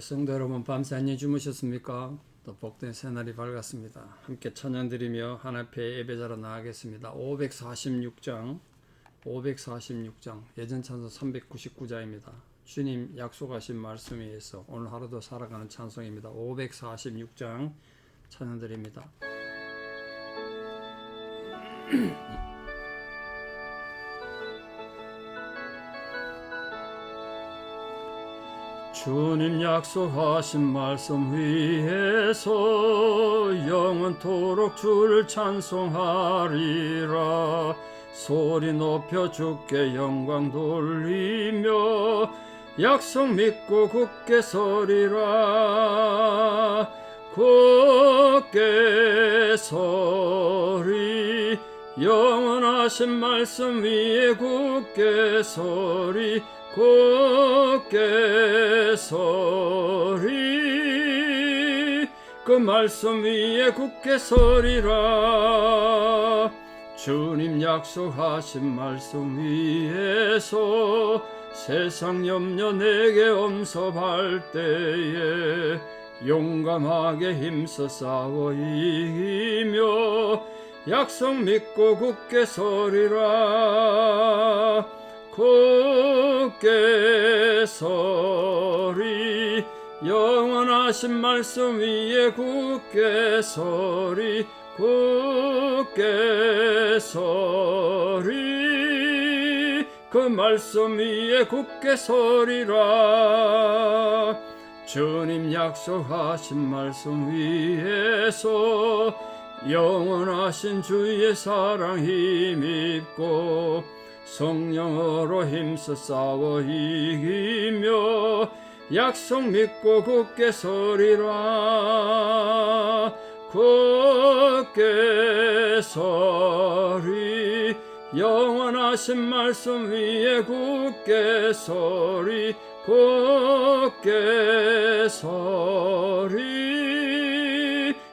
성도 여러분, 밤새 안녕히 주무셨습니까? 또 복된 새날이 밝았습니다. 함께 찬양 드리며 하나님 앞에 예배자로 나가겠습니다. 546장 예전 찬송 399자입니다. 주님 약속하신 말씀에 의해서 오늘 하루도 살아가는 찬송입니다. 546장 찬양 드립니다. 주님 약속하신 말씀 위에서 영원토록 주를 찬송하리라. 소리 높여 주께 영광 돌리며 약속 믿고 굳게 서리라. 굳게 서리 영원하신 말씀 위에 굳게 서리. 굳게 서리 그 말씀 위에 굳게 서리라. 주님 약속하신 말씀 위에서 세상 염려 내게 엄습할 때에 용감하게 힘써 싸워 이기며 약속 믿고 굳게 서리라. 굳게 서리 영원하신 말씀 위에 굳게 서리. 굳게 서리 그 말씀 위에 굳게 서리라. 주님 약속하신 말씀 위에서 영원하신 주의 사랑 힘입고 성령으로 힘써 싸워 이기며 약속 믿고 굳게 서리라. 굳게 서리 영원하신 말씀 위에 굳게 서리. 굳게 서리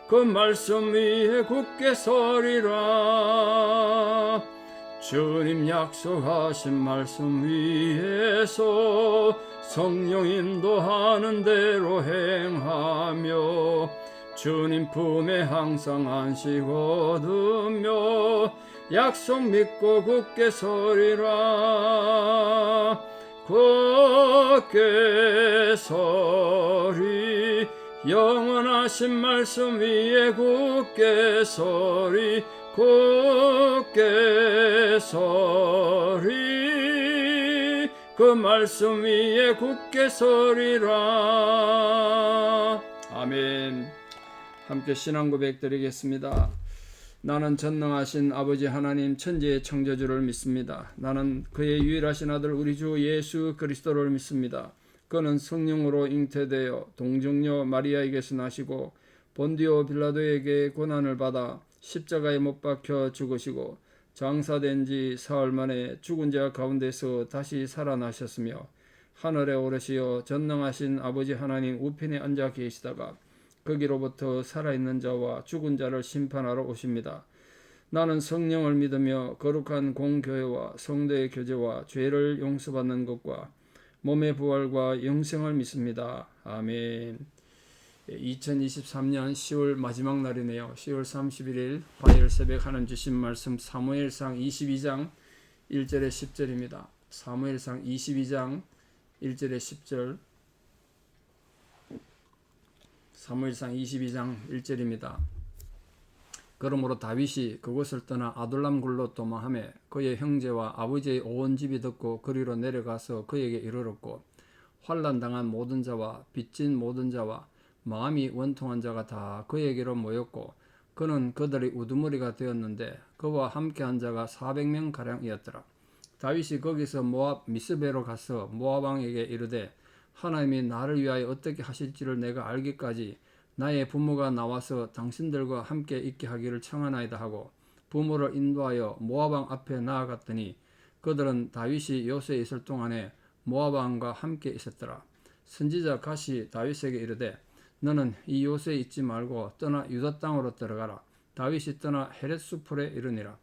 그 말씀 위에 굳게 서리라. 주님 약속하신 말씀 위에서 성령 인도하는 대로 행하며 주님 품에 항상 안식 얻으며 약속 믿고 굳게 서리라. 굳게 서리 영원하신 말씀 위에 굳게 서리. 굳게 서리 그 말씀 위에 굳게 서리라. 아멘. 함께 신앙 고백 드리겠습니다. 나는 전능하신 아버지 하나님 천지의 창조주를 믿습니다. 나는 그의 유일하신 아들 우리 주 예수 그리스도를 믿습니다. 그는 성령으로 잉태되어 동정녀 마리아에게서 나시고 본디오 빌라도에게 고난을 받아 십자가에 못 박혀 죽으시고 장사된 지 사흘 만에 죽은 자 가운데서 다시 살아나셨으며 하늘에 오르시어 전능하신 아버지 하나님 우편에 앉아 계시다가 거기로부터 살아있는 자와 죽은 자를 심판하러 오십니다. 나는 성령을 믿으며 거룩한 공교회와 성도의 교제와 죄를 용서받는 것과 몸의 부활과 영생을 믿습니다. 아멘. 2023년 10월 마지막 날이네요. 10월 31일 화요일 새벽 하나님 주신 말씀 사무엘상 22장 1절에 10절입니다. 사무엘상 22장 1절에 10절. 사무엘상 22장 1절입니다. 그러므로 다윗이 그곳을 떠나 아둘람 굴로 도망하며 그의 형제와 아버지의 온 집이 듣고 그리로 내려가서 그에게 이르렀고 환난 당한 모든 자와 빚진 모든 자와 마음이 원통한 자가 다 그에게로 모였고 그는 그들의 우두머리가 되었는데 그와 함께한 자가 400명가량이었더라. 다윗이 거기서 모압 미스베로 가서 모압 왕에게 이르되 하나님이 나를 위하여 어떻게 하실지를 내가 알기까지 나의 부모가 나와서 당신들과 함께 있게 하기를 청하나이다 하고 부모를 인도하여 모압 왕 앞에 나아갔더니 그들은 다윗이 요새에 있을 동안에 모압 왕과 함께 있었더라. 선지자 갓이 다윗에게 이르되 너는 이 요새에 있지 말고 떠나 유다 땅으로 들어가라. 다윗이 떠나 헤렛수풀에 이르니라.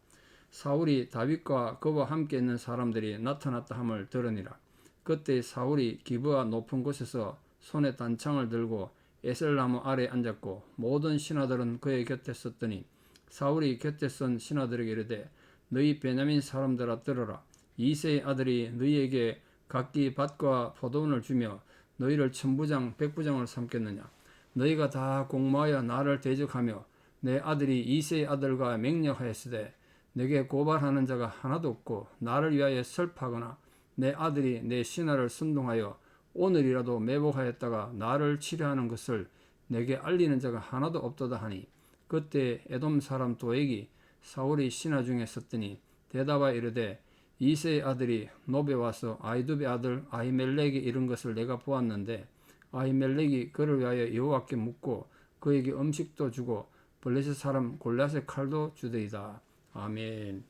사울이 다윗과 그와 함께 있는 사람들이 나타났다 함을 들으니라. 그때 사울이 기브아 높은 곳에서 손에 단창을 들고 에셀나무 아래에 앉았고 모든 신하들은 그의 곁에 섰더니 사울이 곁에 선 신하들에게 이르되 너희 베냐민 사람들아 들어라. 이새의 아들이 너희에게 각기 밭과 포도원을 주며 너희를 천부장 백부장을 삼겠느냐. 너희가 다 공모하여 나를 대적하며 내 아들이 이새의 아들과 맹력하였으되 내게 고발하는 자가 하나도 없고 나를 위하여 설파하거나 내 아들이 내 신하를 선동하여 오늘이라도 매복하였다가 나를 치려하는 것을 내게 알리는 자가 하나도 없도다 하니 그때 에돔 사람 도액이 사울이 신하 중에 섰더니 대답하여 이르되 이새의 아들이 노베 와서 아이두베 아들 아히멜렉이 이른 것을 내가 보았는데 아히멜렉이 그를 위하여 여호와께 묻고 그에게 음식도 주고 블레셋 사람 골리앗의 칼도 주더이다. 아멘.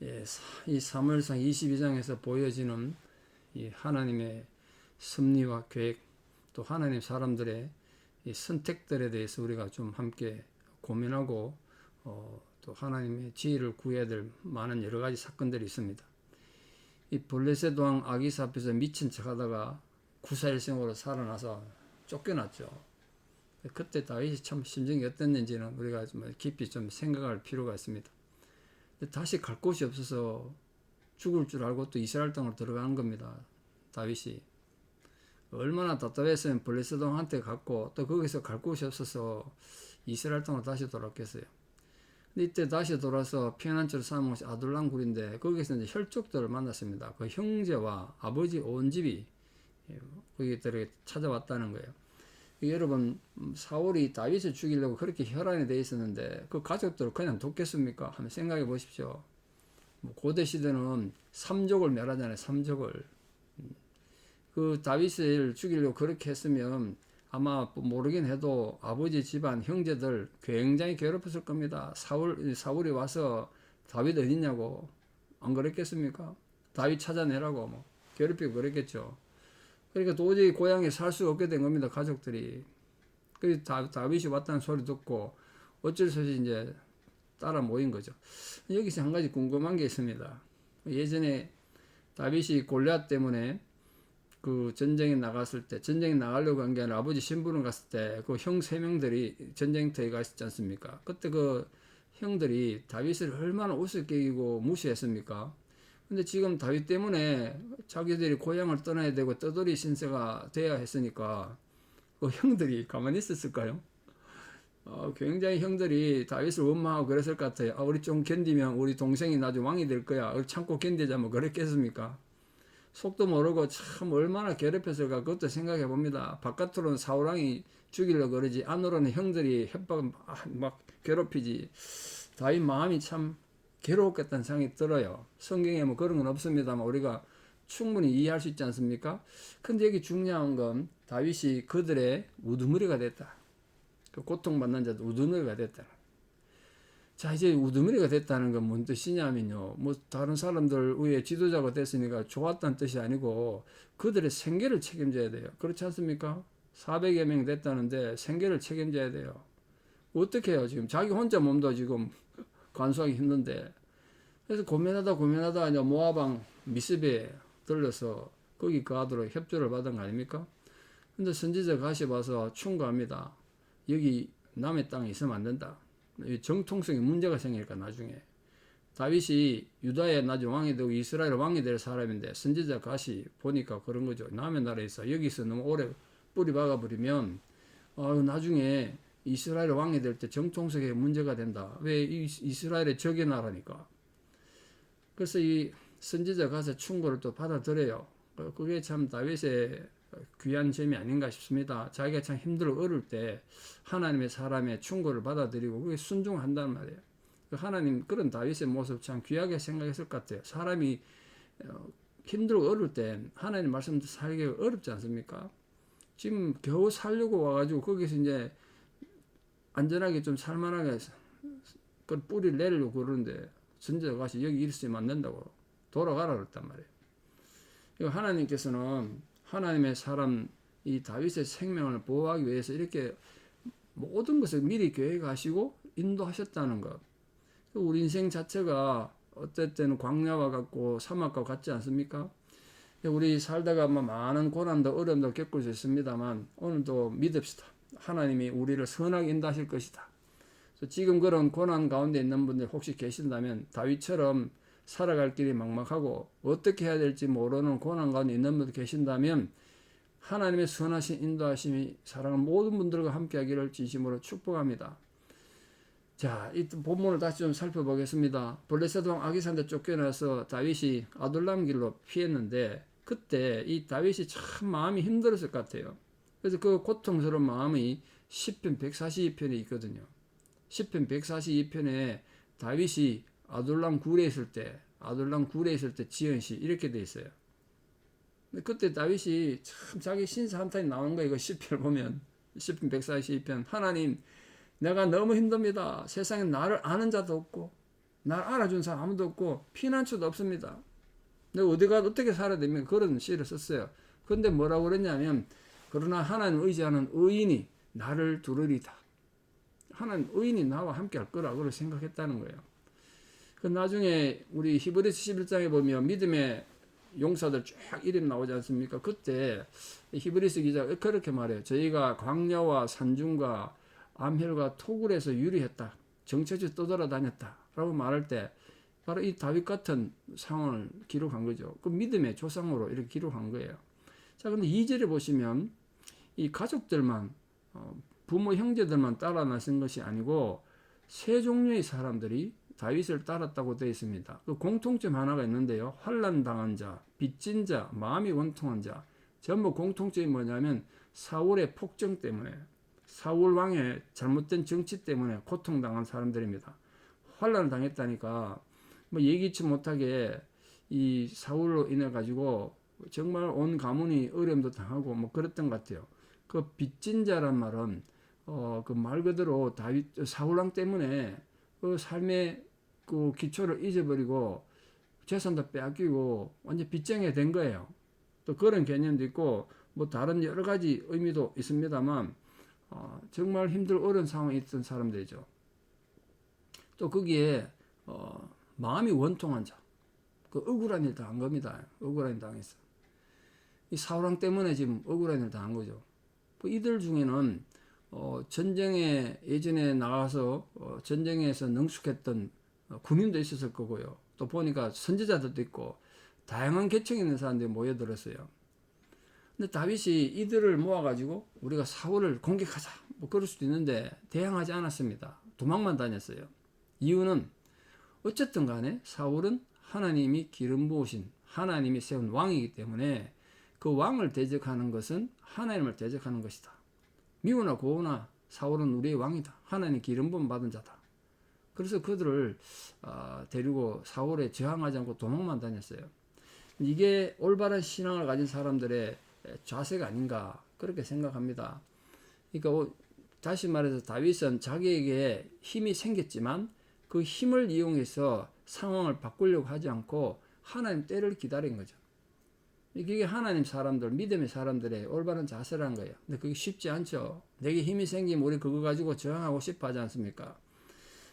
예, 이 사무엘상 22장에서 보여지는 이 하나님의 섭리와 계획, 또 하나님 사람들의 이 선택들에 대해서 우리가 좀 함께 고민하고 또 하나님의 지혜를 구해야 될 많은 여러 가지 사건들이 있습니다. 이 블레셋 왕 아기스 앞에서 미친 척하다가 구사일생으로 살아나서 쫓겨났죠. 그때 다윗이 참 심정이 어땠는지는 우리가 좀 깊이 좀 생각할 필요가 있습니다. 다시 갈 곳이 없어서 죽을 줄 알고 또 이스라엘 땅으로 들어가는 겁니다. 다윗이 얼마나 답답했으면 블레셋 왕한테 갔고 또 거기서 갈 곳이 없어서 이스라엘 땅으로 다시 돌아왔겠어요. 근데 이때 다시 돌아서 피난처를 삼은 것이 아둘람 굴인데 거기서 이제 혈족들을 만났습니다. 그 형제와 아버지 온 집이 거기들에게 찾아왔다는 거예요. 여러분, 사울이 다윗을 죽이려고 그렇게 혈안이 되어 있었는데 그 가족들을 그냥 돕겠습니까? 한번 생각해 보십시오. 고대 시대는 삼족을 멸하잖아요. 삼족을. 그 다윗을 죽이려고 그렇게 했으면 아마 모르긴 해도 아버지 집안 형제들 굉장히 괴롭혔을 겁니다. 사울이 와서 다윗 어딨냐고 안 그랬겠습니까? 다윗 찾아내라고 뭐 괴롭히고 그랬겠죠. 그러니까 도저히 고향에 살 수가 없게 된 겁니다. 가족들이. 그래서 다윗이 왔다는 소리 듣고 어쩔 수 없이 이제 따라 모인 거죠. 여기서 한 가지 궁금한 게 있습니다. 예전에 다윗이 골리앗 때문에 그 전쟁에 나갔을 때, 전쟁에 나가려고 한 게 아니라 아버지 심부름 갔을 때 그 형 세 명들이 전쟁터에 가 있었지 않습니까? 그때 그 형들이 다윗을 얼마나 우습게 여기고 무시했습니까? 근데 지금 다윗 때문에 자기들이 고향을 떠나야 되고 떠돌이 신세가 돼야 했으니까 그 형들이 가만히 있었을까요? 굉장히 형들이 다윗을 원망하고 그랬을 것 같아요. 우리 좀 견디면 우리 동생이 나중에 왕이 될 거야. 우리 참고 견디자 뭐 그랬겠습니까? 속도 모르고 참 얼마나 괴롭혔을까 그것도 생각해 봅니다. 바깥으로는 사울왕이 죽이려고 그러지 안으로는 형들이 협박 막 괴롭히지. 다윗 마음이 참 괴로웠겠다는 생각이 들어요. 성경에 뭐 그런 건 없습니다만 우리가 충분히 이해할 수 있지 않습니까? 근데 여기 중요한 건 다윗이 그들의 우두머리가 됐다. 그 고통받는 자도 우두머리가 됐다. 자, 이제 우두머리가 됐다는 건 뭔 뜻이냐면요. 뭐 다른 사람들 위에 지도자가 됐으니까 좋았다는 뜻이 아니고 그들의 생계를 책임져야 돼요. 그렇지 않습니까? 400여 명 됐다는데 생계를 책임져야 돼요. 어떻게 해요? 지금 자기 혼자 몸도 지금 간수하기 힘든데. 그래서 고민하다 이제 모아방 미스베에 들러서 거기 가도록 협조를 받은 거 아닙니까? 근데 선지자 가시 와서 충고합니다. 여기 남의 땅에 있으면 안 된다. 정통성에 문제가 생기니까 나중에. 다윗이 유다에 나중에 왕이 되고 이스라엘 왕이 될 사람인데 선지자 가시 보니까 그런 거죠. 남의 나라에 있어. 여기서 너무 오래 뿌리 박아버리면 나중에 이스라엘 왕이 될 때 정통성에 문제가 된다. 왜 이스라엘의 적의 나라니까. 그래서 이 선지자 가서 충고를 또 받아들여요. 그게 참 다윗의 귀한 점이 아닌가 싶습니다. 자기가 참 힘들고 어려울 때 하나님의 사람의 충고를 받아들이고 그게 순종한단 말이에요. 하나님 그런 다윗의 모습 참 귀하게 생각했을 것 같아요. 사람이 힘들고 어려울 때 하나님 말씀 살기가 어렵지 않습니까? 지금 겨우 살려고 와가지고 거기서 이제 안전하게 좀 살만하게 그 뿌리를 내리려고 그러는데 선지자가 가서 여기 있으면 안 된다고 돌아가라 그랬단 말이에요. 하나님께서는 하나님의 사람 이 다윗의 생명을 보호하기 위해서 이렇게 모든 것을 미리 계획하시고 인도하셨다는 것. 우리 인생 자체가 어떨 때는 광야와 같고 사막과 같지 않습니까? 우리 살다가 뭐 많은 고난도 어려움도 겪을 수 있습니다만 오늘도 믿읍시다. 하나님이 우리를 선하게 인도하실 것이다. 지금 그런 고난 가운데 있는 분들 혹시 계신다면 다윗처럼 살아갈 길이 막막하고 어떻게 해야 될지 모르는 고난 가운데 있는 분들 계신다면 하나님의 선하신 인도하심이 사랑하는 모든 분들과 함께 하기를 진심으로 축복합니다. 자, 이 본문을 다시 좀 살펴보겠습니다. 블레셋 왕 아기스한테 쫓겨나서 다윗이 아둘람 길로 피했는데 그때 이 다윗이 참 마음이 힘들었을 것 같아요. 그래서 그 고통스러운 마음이 시편 142편에 있거든요. 시편 142편에 다윗이 아둘람 굴에 있을 때 지은 시 이렇게 돼 있어요. 그때 다윗이 참 자기 신사 한탄이 나오는 거예요. 이거 시편을 보면 시편 142편 하나님 내가 너무 힘듭니다. 세상에 나를 아는 자도 없고 나를 알아준 사람 아무도 없고 피난처도 없습니다. 내가 어디가 어떻게 살아야 됩니까? 그런 시를 썼어요. 그런데 뭐라고 그랬냐면 그러나 하나님 의지하는 의인이 나를 두르리다. 하나님 의인이 나와 함께 할 거라고 생각했다는 거예요. 그 나중에 우리 히브리서 11장에 보면 믿음의 용사들 쫙 이름 나오지 않습니까? 그때 히브리서 기자가 그렇게 말해요. 저희가 광야와 산중과 암혈과 토굴에서 유리했다. 정체지 떠돌아다녔다. 라고 말할 때 바로 이 다윗 같은 상황을 기록한 거죠. 그 믿음의 조상으로 이렇게 기록한 거예요. 자, 근데 2절에 보시면 이 가족들만 부모 형제들만 따라 나선 것이 아니고 세 종류의 사람들이 다윗을 따랐다고 되어 있습니다. 그 공통점 하나가 있는데요. 환난 당한 자, 빚진 자, 마음이 원통한 자. 전부 공통점이 뭐냐면 사울의 폭정 때문에 사울 왕의 잘못된 정치 때문에 고통당한 사람들입니다. 환난을 당했다니까 뭐 예기치 못하게 이 사울로 인해 가지고 정말 온 가문이 어려움도 당하고 뭐 그랬던 것 같아요. 그 빚진 자란 말은 그 말 그대로 다윗 사울 왕 때문에 그 삶의 그 기초를 잊어버리고 재산도 빼앗기고 완전 빚쟁이가 된 거예요. 또 그런 개념도 있고 뭐 다른 여러 가지 의미도 있습니다만 정말 힘들고 어려운 상황에 있던 사람들이죠. 또 거기에 마음이 원통한 자, 그 억울한 일 당한 겁니다. 억울한 일 당했어. 이 사울왕 때문에 지금 억울한 일 당한 거죠. 이들 중에는 전쟁에 예전에 나가서 전쟁에서 능숙했던 군인도 있었을 거고요. 또 보니까 선지자들도 있고 다양한 계층이 있는 사람들이 모여들었어요. 근데 다윗이 이들을 모아가지고 우리가 사울을 공격하자 뭐 그럴 수도 있는데 대항하지 않았습니다. 도망만 다녔어요. 이유는 어쨌든 간에 사울은 하나님이 기름 부으신 하나님이 세운 왕이기 때문에 그 왕을 대적하는 것은 하나님을 대적하는 것이다. 미우나 고우나 사울은 우리의 왕이다. 하나님 기름 부음 받은 자다. 그래서 그들을 데리고 사울에 저항하지 않고 도망만 다녔어요. 이게 올바른 신앙을 가진 사람들의 자세가 아닌가 그렇게 생각합니다. 그러니까 다시 말해서 다윗은 자기에게 힘이 생겼지만 그 힘을 이용해서 상황을 바꾸려고 하지 않고 하나님 때를 기다린 거죠. 이게 하나님 사람들, 믿음의 사람들의 올바른 자세라는 거예요. 근데 그게 쉽지 않죠. 내게 힘이 생기면 우리 그거 가지고 저항하고 싶어 하지 않습니까?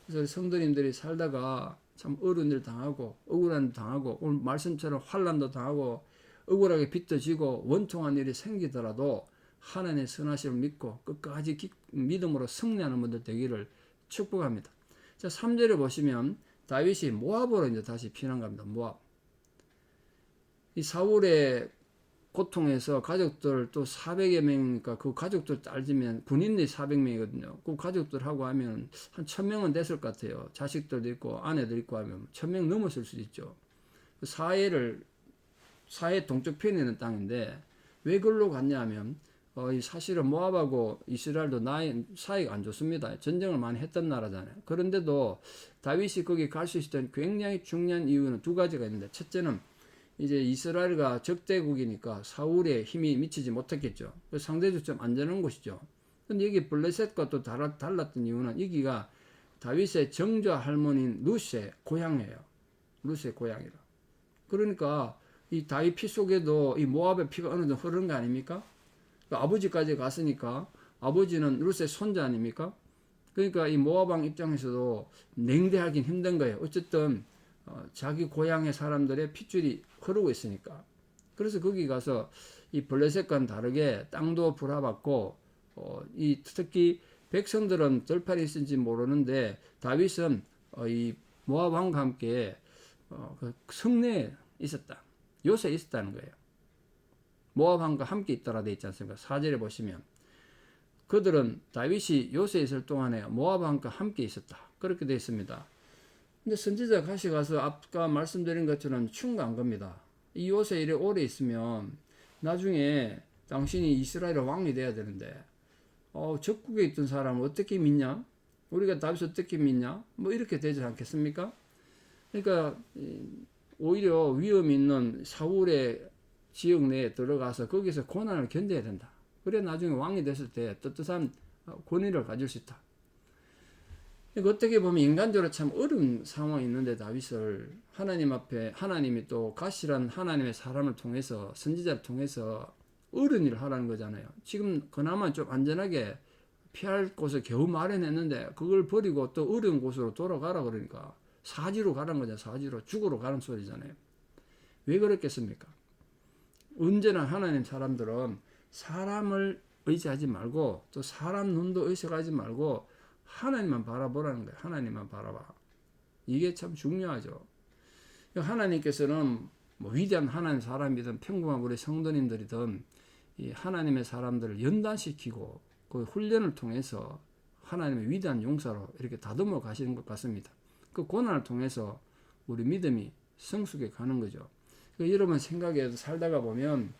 그래서 성도님들이 살다가 참 어려운 일 당하고 억울한 일 당하고 오늘 말씀처럼 환난도 당하고 억울하게 빚어지고 원통한 일이 생기더라도 하나님의 선하심을 믿고 끝까지 믿음으로 승리하는 분들 되기를 축복합니다. 자, 3절에 보시면 다윗이 모압으로 이제 다시 피난 갑니다. 모압. 이 사울의 고통에서 가족들 또 400여 명이니까 그 가족들 따지면 군인들이 400명이거든요. 그 가족들하고 하면 한 1000명은 됐을 것 같아요. 자식들도 있고 아내도 있고 하면 1000명 넘었을 수도 있죠. 사해 동쪽 편에 있는 땅인데 왜 그걸로 갔냐 하면 사실은 모압하고 이스라엘도 사이가 안 좋습니다. 전쟁을 많이 했던 나라잖아요. 그런데도 다윗이 거기 갈 수 있었던 굉장히 중요한 이유는 두 가지가 있는데 첫째는 이제 이스라엘과 적대국이니까 사울의 힘이 미치지 못했겠죠. 상대적으로 좀 안전한 곳이죠. 근데 여기 블레셋과 또 달랐던 이유는 여기가 다윗의 정조 할머니인 루스의 고향이에요. 루스의 고향이라. 그러니까 이 다윗 피 속에도 이 모압의 피가 어느 정도 흐르는 거 아닙니까? 아버지까지 갔으니까 아버지는 루스의 손자 아닙니까? 그러니까 이 모압왕 입장에서도 냉대하긴 힘든 거예요. 어쨌든 자기 고향의 사람들의 핏줄이 흐르고 있으니까. 그래서 거기 가서 이 블레셋과는 다르게 땅도 불화받고 이 특히 백성들은 들판이 있는지 모르는데 다윗은 이 모압 왕과 함께 그 성내에 있었다. 요새에 있었다는 거예요. 모압 왕과 함께 있더라 돼 있지 않습니까? 4절에 보시면 그들은 다윗이 요새에 있을 동안에 모압 왕과 함께 있었다. 그렇게 되어 있습니다. 근데 선지자 가시 가서 아까 말씀드린 것처럼 충고한 겁니다. 이 요새 이래 오래 있으면 나중에 당신이 이스라엘의 왕이 돼야 되는데 적국에 있던 사람을 어떻게 믿냐? 우리가 다윗을 어떻게 믿냐? 뭐 이렇게 되지 않겠습니까? 그러니까 오히려 위험 있는 사울의 지역 내에 들어가서 거기서 고난을 견뎌야 된다. 그래 나중에 왕이 됐을 때 떳떳한 권위를 가질 수 있다. 그러니까 어떻게 보면 인간적으로 참 어려운 상황이 있는데 다윗을 하나님 앞에 하나님이 또 가시란 하나님의 사람을 통해서 선지자를 통해서 어려운 일을 하라는 거잖아요. 지금 그나마 좀 안전하게 피할 곳을 겨우 마련했는데 그걸 버리고 또 어려운 곳으로 돌아가라 그러니까 사지로 가라는 거잖아요. 사지로 죽으러 가는 소리잖아요. 왜 그랬겠습니까? 언제나 하나님 사람들은 사람을 의지하지 말고 또 사람 눈도 의식하지 말고 하나님만 바라보라는 거예요. 하나님만 바라봐. 이게 참 중요하죠. 하나님께서는 뭐 위대한 하나님 사람이든 평범한 우리 성도님들이든 이 하나님의 사람들을 연단시키고 그 훈련을 통해서 하나님의 위대한 용사로 이렇게 다듬어 가시는 것 같습니다. 그 고난을 통해서 우리 믿음이 성숙해 가는 거죠. 여러분 생각해서 살다가 보면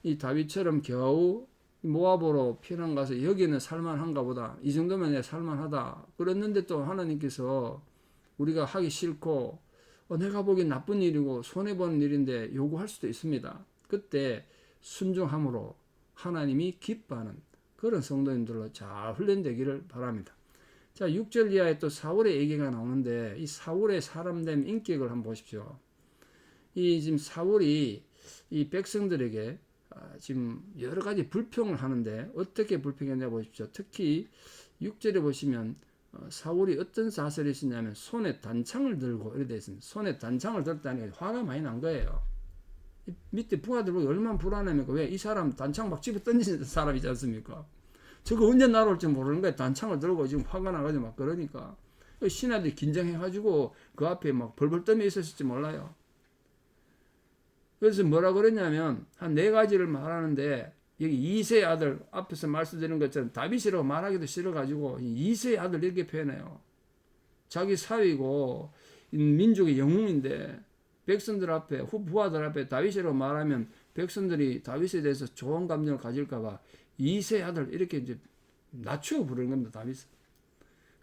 이 다윗처럼 겨우 모압으로 피난 가서 여기는 살만한가 보다. 이 정도면 내가 살만하다. 그랬는데 또 하나님께서 우리가 하기 싫고 내가 보기엔 나쁜 일이고 손해보는 일인데 요구할 수도 있습니다. 그때 순종함으로 하나님이 기뻐하는 그런 성도님들로 잘 훈련되기를 바랍니다. 자, 6절 이하에 또 사울의 얘기가 나오는데 이 사울의 사람됨 인격을 한번 보십시오. 이 지금 사울이 이 백성들에게 지금 여러 가지 불평을 하는데 어떻게 불평했냐 보십시오. 특히 6절에 보시면 사울이 어떤 사설이 있었냐면 손에 단창을 들고 이렇게 되어 있습니다. 손에 단창을 들었다니 화가 많이 난 거예요. 밑에 부하들 보기 얼마나 불안합니까? 왜? 이 사람 단창 막 집어 던지는 사람이지 않습니까? 저거 언제 날아올지 모르는 거예요. 단창을 들고 지금 화가 나가지고 막 그러니까 신하들이 긴장해가지고 그 앞에 막 벌벌 떨며 있었을지 몰라요. 그래서 뭐라 그랬냐면 한 네 가지를 말하는데 여기 이세의 아들 앞에서 말씀드린 것처럼 다윗이라고 말하기도 싫어가지고 이세의 아들 이렇게 표현해요. 자기 사위고 민족의 영웅인데 백성들 앞에 부하들 앞에 다윗이라고 말하면 백성들이 다윗에 대해서 좋은 감정을 가질까봐 이세의 아들 이렇게 이제 낮추어 부르는 겁니다. 다윗은.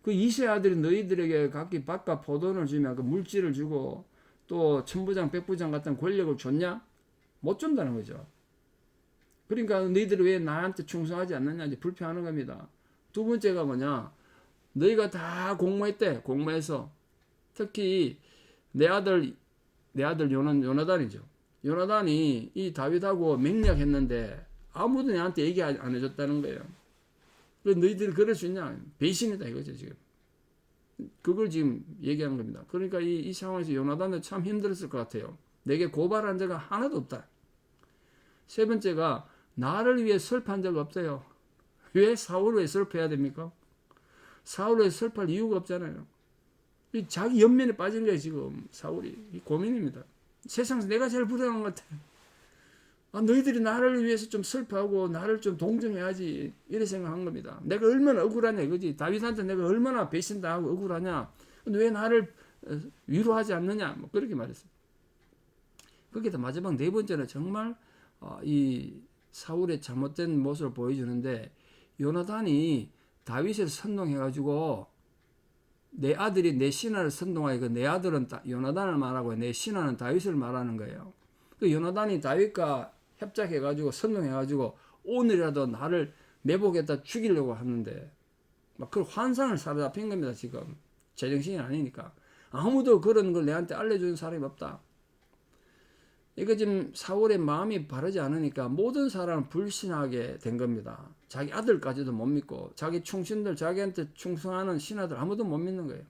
그 이세의 아들이 너희들에게 각기 밭과 포도를 주면 그 물질을 주고 또 천부장 백부장 같은 권력을 줬냐? 못 준다는 거죠. 그러니까 너희들이 왜 나한테 충성하지 않느냐 이제 불평하는 겁니다. 두 번째가 뭐냐? 너희가 다 공모했대. 공모해서 특히 내 아들 요나단이죠. 요나단이 이 다윗하고 맹약했는데 아무도 나한테 얘기 안 해줬다는 거예요. 그래서 너희들이 그럴 수 있냐? 배신이다 이거죠 지금. 그걸 지금 얘기하는 겁니다. 그러니까 이 상황에서 요나단은 참 힘들었을 것 같아요. 내게 고발한 적은 하나도 없다. 세 번째가 나를 위해 슬퍼한 적 없어요. 왜 사울을 왜 슬퍼해야 됩니까? 사울을 왜 슬퍼할 이유가 없잖아요. 자기 연면에 빠진 거예요 지금 사울이. 고민입니다. 세상에서 내가 제일 불행한 것 같아요. 너희들이 나를 위해서 좀 슬퍼하고 나를 좀 동정해야지 이렇게 생각한 겁니다. 내가 얼마나 억울하냐 이거지. 다윗한테 내가 얼마나 배신당하고 억울하냐. 근데 왜 나를 위로하지 않느냐. 뭐 그렇게 말했어요. 거기다 마지막 네 번째는 정말 이 사울의 잘못된 모습을 보여주는데 요나단이 다윗을 선동해가지고 내 아들이 내 신하를 선동하고 내 아들은 요나단을 말하고 내 신하는 다윗을 말하는 거예요. 그 요나단이 다윗과 협작해가지고 선동해가지고 오늘이라도 나를 매복에다 죽이려고 하는데 막 그 환상을 사로잡힌 겁니다. 지금 제정신이 아니니까 아무도 그런 걸 내한테 알려주는 사람이 없다. 이거 지금 사울의 마음이 바르지 않으니까 모든 사람을 불신하게 된 겁니다. 자기 아들까지도 못 믿고 자기 충신들 자기한테 충성하는 신하들 아무도 못 믿는 거예요.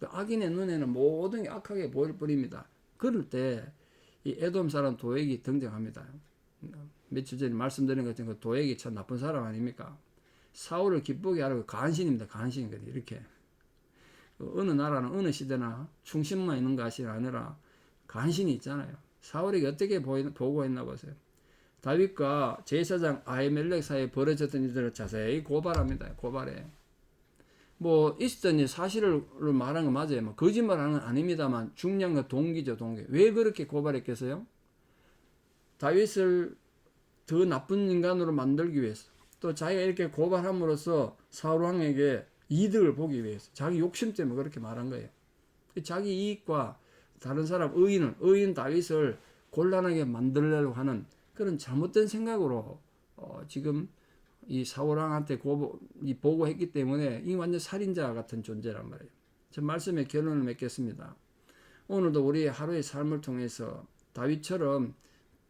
그 악인의 눈에는 모든 게 악하게 보일 뿐입니다. 그럴 때 이 에돔 사람 도액이 등장합니다. 며칠 전에 말씀드린 것처럼 그 도액이 참 나쁜 사람 아닙니까? 사울을 기쁘게 하라고 간신입니다. 간신이거든요. 이렇게 어느 나라는 어느 시대나 충신만 있는 것이 아니라 간신이 있잖아요. 사울에게 어떻게 보고했나 보세요. 다윗과 제사장 아히멜렉 사이에 벌어졌던 일들을 자세히 고발합니다. 고발해. 뭐 있었던 일 사실을 말한 건 맞아요. 뭐 거짓말하는 건 아닙니다만 중요한 건 동기죠. 동기. 왜 그렇게 고발했겠어요? 다윗을 더 나쁜 인간으로 만들기 위해서, 또 자기가 이렇게 고발함으로써 사울 왕에게 이득을 보기 위해서, 자기 욕심 때문에 그렇게 말한 거예요. 자기 이익과 다른 사람 의인 다윗을 곤란하게 만들려고 하는 그런 잘못된 생각으로 지금 이 사울왕한테 보고했기 때문에 이 완전 살인자 같은 존재란 말이에요. 저 말씀의 결론을 맺겠습니다. 오늘도 우리의 하루의 삶을 통해서 다윗처럼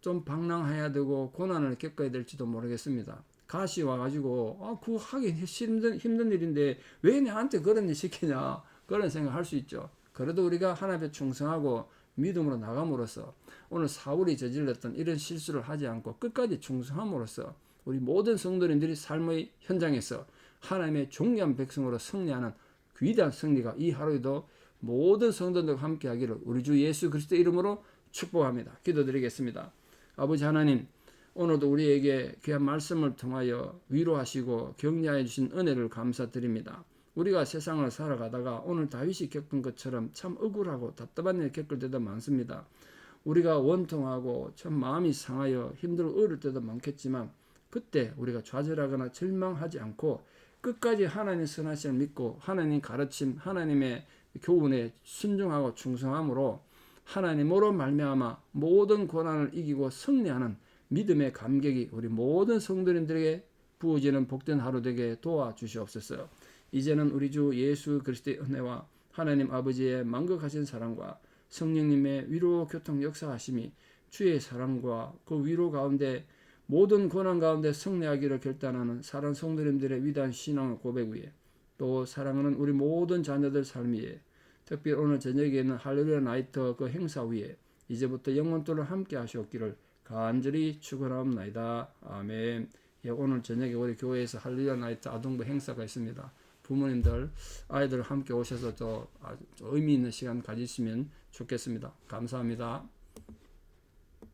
좀 방랑해야 되고 고난을 겪어야 될지도 모르겠습니다. 가시 와가지고 그거 하기 힘든 일인데 왜 나한테 그런 일 시키냐, 그런 생각할 수 있죠. 그래도 우리가 하나님께 충성하고 믿음으로 나감으로써 오늘 사울이 저질렀던 이런 실수를 하지 않고 끝까지 충성함으로써 우리 모든 성도님들이 삶의 현장에서 하나님의 존귀한 백성으로 승리하는 위대한 승리가 이 하루에도 모든 성도들과 함께 하기를 우리 주 예수 그리스도의 이름으로 축복합니다. 기도드리겠습니다. 아버지 하나님, 오늘도 우리에게 귀한 말씀을 통하여 위로하시고 격려해 주신 은혜를 감사드립니다. 우리가 세상을 살아가다가 오늘 다윗이 겪은 것처럼 참 억울하고 답답한 일 겪을 때도 많습니다. 우리가 원통하고 참 마음이 상하여 힘들고 어려울 때도 많겠지만 그때 우리가 좌절하거나 절망하지 않고 끝까지 하나님의 선하심을 믿고 하나님 가르침, 하나님의 교훈에 순종하고 충성함으로 하나님으로 말미암아 모든 고난을 이기고 승리하는 믿음의 감격이 우리 모든 성도님들에게 부어지는 복된 하루 되게 도와주시옵소서. 이제는 우리 주 예수 그리스도의 은혜와 하나님 아버지의 만극하신 사랑과 성령님의 위로 교통 역사하심이 주의 사랑과 그 위로 가운데 모든 고난 가운데 승리하기를 결단하는 사랑 성도님들의 위대한 신앙 고백 위에 또 사랑하는 우리 모든 자녀들 삶 위에 특히 오늘 저녁에 있는 할렐루야 나이트 그 행사 위에 이제부터 영원토록 함께 하시옵기를 간절히 축원하옵나이다. 아멘. 예, 오늘 저녁에 우리 교회에서 할렐루야 나이트 아동부 행사가 있습니다. 부모님들 아이들 함께 오셔서 또 의미 있는 시간 가지시면 좋겠습니다. 감사합니다.